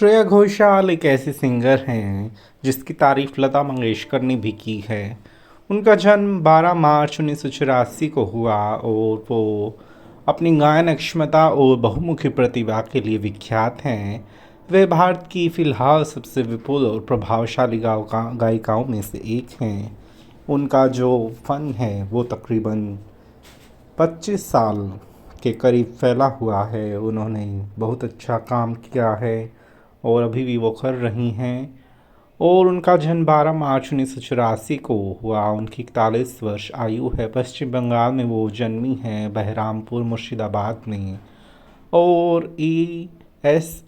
श्रेया घोषाल एक ऐसी सिंगर हैं जिसकी तारीफ लता मंगेशकर ने भी की है। उनका जन्म 12 मार्च 1984 को हुआ और वो अपनी गायन क्षमता और बहुमुखी प्रतिभा के लिए विख्यात हैं। वे भारत की फ़िलहाल सबसे विपुल और प्रभावशाली गायिकाओं में से एक हैं। उनका जो फ़न है वो तकरीबन 25 साल के करीब फैला हुआ है। उन्होंने बहुत अच्छा काम किया है और अभी भी वो कर रही हैं। और उनका जन्म 12 मार्च 1984 को हुआ। उनकी 41 वर्ष आयु है। पश्चिम बंगाल में वो जन्मी हैं, बहरामपुर मुर्शिदाबाद में। और ESIES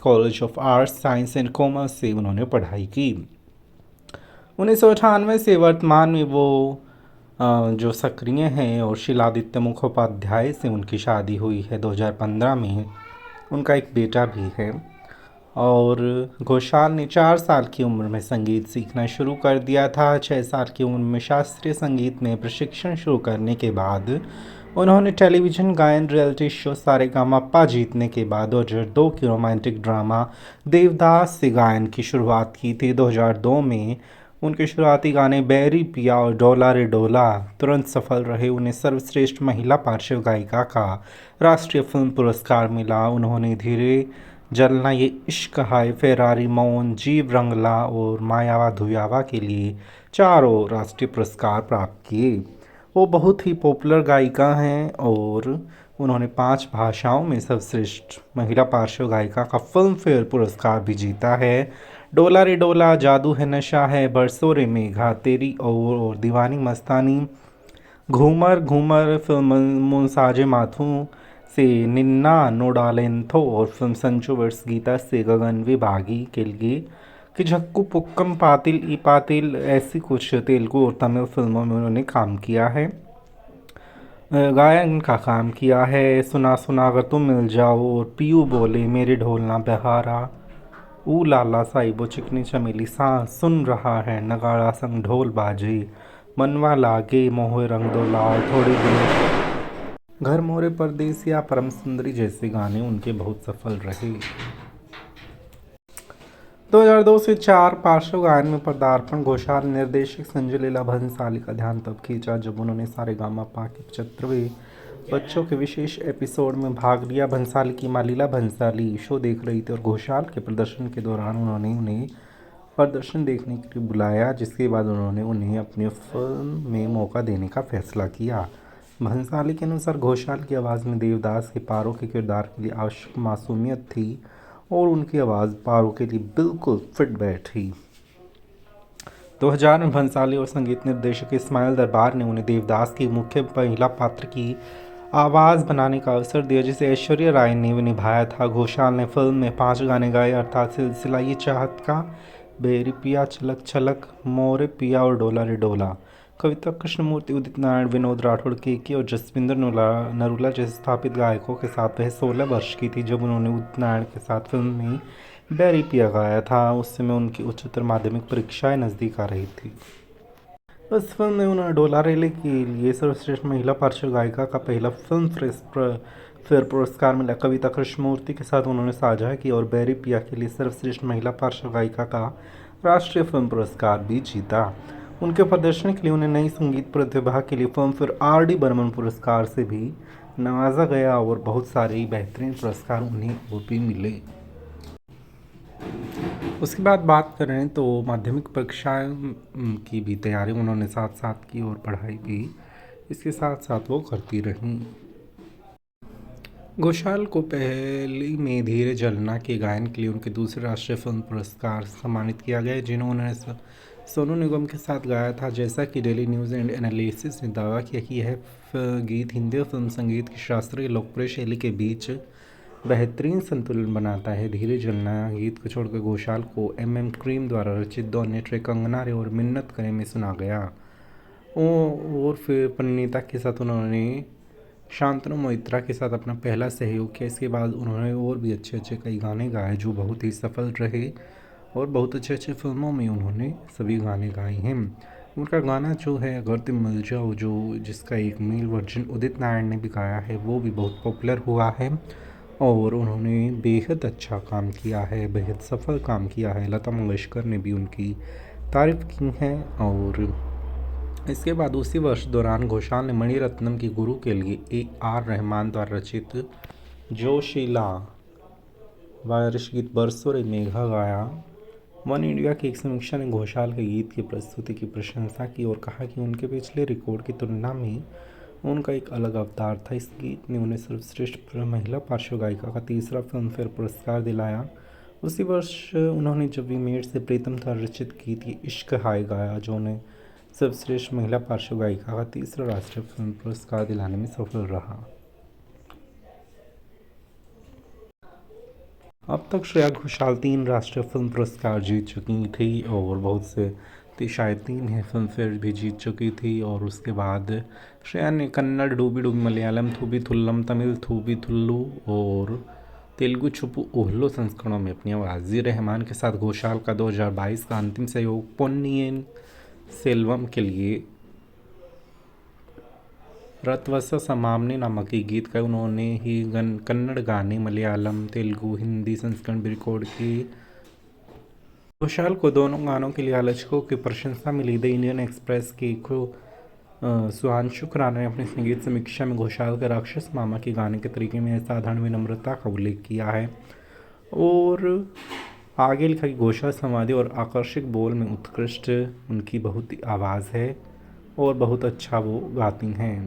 college of arts science and commerce से उन्होंने पढ़ाई की। 1998 से वर्तमान में वो जो सक्रिय हैं। और शिलादित्य मुखोपाध्याय से उनकी शादी हुई है 2015 में। उनका एक बेटा भी है। और घोषाल ने 4 साल की उम्र में संगीत सीखना शुरू कर दिया था। 6 साल की उम्र में शास्त्रीय संगीत में प्रशिक्षण शुरू करने के बाद उन्होंने टेलीविज़न गायन रियलिटी शो सारेगामापा जीतने के बाद 2002 की रोमांटिक ड्रामा देवदास से गायन की शुरुआत की थी। 2002 में उनके शुरुआती गाने बैरी पिया और डोला रे डोला तुरंत सफल रहे। उन्हें सर्वश्रेष्ठ महिला पार्श्व गायिका का राष्ट्रीय फिल्म पुरस्कार मिला। उन्होंने धीरे जलना ये इश्क हाय, फेरारी मौन, जीव रंगला और मायावा धुयावा के लिए 4 राष्ट्रीय पुरस्कार प्राप्त किए। वो बहुत ही पॉपुलर गायिका हैं और उन्होंने 5 भाषाओं में सर्वश्रेष्ठ महिला पार्श्व गायिका का फिल्म फेयर पुरस्कार भी जीता है। डोला रे डोला, जादू है नशा है, बरसों रे मेघा, तेरी और दीवानी मस्तानी, घूमर घूमर, फिल्म साजे माथू से निन्ना नोडालेंथो और फिल्म संचो वर्ष गीता से गगन विभागी के लिए कि झक्कू पुक्कम पातिल ई पातिल, ऐसी कुछ तेलुगु और तमिल फिल्मों में उन्होंने काम किया है। गायन का काम किया है। सुना सुना अगर तुम मिल जाओ और पीयू बोले मेरे ढोलना बहारा, ऊ लाला साइबो चिकनी चमेली सांस सुन रहा है, नगाड़ा संग ढोल बाजे, मनवा लागे मोहे रंग दो लाल, थोड़ी देर, घर मोरे परदेसिया, परम सुंदरी जैसे गाने उनके बहुत सफल रहे। 2002 से 4 पार्श्व गायन में पदार्पण। घोषाल निर्देशक संजय लीला भंसाली का ध्यान तब खींचा जब उन्होंने सारेगामापा के 75वें बच्चों के विशेष एपिसोड में भाग लिया। भंसाली की माँ लीला भंसाली शो देख रही थी और घोषाल के प्रदर्शन के दौरान उन्होंने उन्हें प्रदर्शन देखने के लिए बुलाया, जिसके बाद उन्होंने उन्हें अपनी फिल्म में मौका देने का फैसला किया। भंसाली के अनुसार घोषाल की आवाज़ में देवदास के पारो के किरदार के लिए आवश्यक मासूमियत थी और उनकी आवाज़ पारो के लिए बिल्कुल फिट बैठी। 2000 में भंसाली और संगीत निर्देशक इस्माइल दरबार ने उन्हें देवदास की मुख्य महिला पात्र की आवाज़ बनाने का अवसर दिया, जिसे ऐश्वर्या राय ने निभाया था। घोषाल ने फिल्म में 5 गाने गाए, अर्थात सिलसिला ये चाहत का, बेरी पिया, छलक छलक, मोरे पिया और डोला रे डोला। कविता कृष्णमूर्ति, उदित नारायण, विनोद राठौड़, केके और जसविंदर नरूला जैसे स्थापित गायकों के साथ वह 16 वर्ष की थी जब उन्होंने उदित नारायण के साथ फिल्म में बैरी पिया गाया था। उस समय उनकी उच्चतर माध्यमिक परीक्षाएं नज़दीक आ रही थी। उस फिल्म में उन्होंने डोला रेले के लिए सर्वश्रेष्ठ महिला पार्श्व गायिका का पहला फिल्म फेयर पुरस्कार मिला। कविता कृष्णमूर्ति के साथ उन्होंने साझा की और बैरी पिया के लिए सर्वश्रेष्ठ महिला पार्श्व गायिका का राष्ट्रीय फिल्म पुरस्कार भी जीता। उनके प्रदर्शन के लिए उन्हें नई संगीत प्रतिभा के लिए फिल्म फेयर RD बर्मन पुरस्कार से भी नवाजा गया और बहुत सारे बेहतरीन पुरस्कार उन्हें वो भी मिले। उसके बाद बात करें तो माध्यमिक परीक्षा की भी तैयारी उन्होंने साथ साथ की और पढ़ाई भी इसके साथ साथ वो करती रहीं। घोषाल को पहली में धीरे जलना के गायन के लिए उनके दूसरे राष्ट्रीय फिल्म पुरस्कार सम्मानित किया गया, जिन्होंने सोनू निगम के साथ गाया था। जैसा कि डेली न्यूज़ एंड एनालिसिस ने दावा किया कि यह गीत हिंदी फिल्म संगीत की शास्त्रीय लोकप्रिय शैली के बीच बेहतरीन संतुलन बनाता है। धीरे जलना गीत को छोड़कर घोषाल को MM क्रीम द्वारा रचित दोने ट्रैक कंगना रे और मिन्नत करे में सुना गया। और फिर परिणीता के साथ उन्होंने शांतनु मोइत्रा के साथ अपना पहला सहयोग किया। इसके बाद उन्होंने और भी अच्छे अच्छे कई गाने गाए जो बहुत ही सफल रहे और बहुत अच्छे अच्छे फिल्मों में उन्होंने सभी गाने गाए हैं। उनका गाना जो है अगर तुम मिल जाओ, जो जिसका एक मेल वर्जन उदित नारायण ने भी गाया है, वो भी बहुत पॉपुलर हुआ है और उन्होंने बेहद अच्छा काम किया है, बेहद सफल काम किया है। लता मंगेशकर ने भी उनकी तारीफ़ की है। और इसके बाद उसी वर्ष दौरान घोषाल ने मणिरत्नम की गुरु के लिए A R रहमान द्वारा रचित जोशीला वारिश गीत बरसों रे मेघा गाया। वन इंडिया की एक समीक्षा ने घोषाल के गीत की प्रस्तुति की प्रशंसा की और कहा कि उनके पिछले रिकॉर्ड की तुलना में उनका एक अलग अवतार था। इस गीत ने उन्हें सर्वश्रेष्ठ महिला पार्श्व गायिका का तीसरा फिल्मफेयर पुरस्कार दिलाया। उसी वर्ष उन्होंने जब वी मेट से प्रीतम द्वारा रचित गीत ये इश्क हाय गाया, जो उन्हें सर्वश्रेष्ठ महिला पार्श्व गायिका का तीसरा राष्ट्रीय फिल्म पुरस्कार दिलाने में सफल रहा। अब तक श्रेया घोषाल 3 राष्ट्रीय फिल्म पुरस्कार जीत चुकी थी और बहुत से शायद 3 है फिल्म फेयर भी जीत चुकी थी। और उसके बाद श्रेया ने कन्नड़, डूबी डूबी मलयालम, थूबी थुल्लम, तमिल थूबी थुल्लू और तेलुगु छुपू ओहलो संस्करणों में अपनी आवाज़ दी। रहमान के साथ घोषाल का 2022 का अंतिम सहयोग पोन्नियिन सेल्वम के लिए रतवसा समामने नामक एक गीत का उन्होंने ही कन्नड़ गाने, मलयालम, तेलुगु, हिंदी संस्करण भी रिकॉर्ड किए। घोषाल को दोनों गानों के लिए आलोचकों की प्रशंसा मिली। द इंडियन एक्सप्रेस के सुधांशु खुराना ने अपनी संगीत समीक्षा में घोषाल के राक्षस मामा के गाने के तरीके में असाधारण विनम्रता का उल्लेख किया है और आगे लिखा कि घोषाल संवादी और आकर्षक बोल में उत्कृष्ट उनकी बहुत आवाज़ है और बहुत अच्छा वो गाती हैं।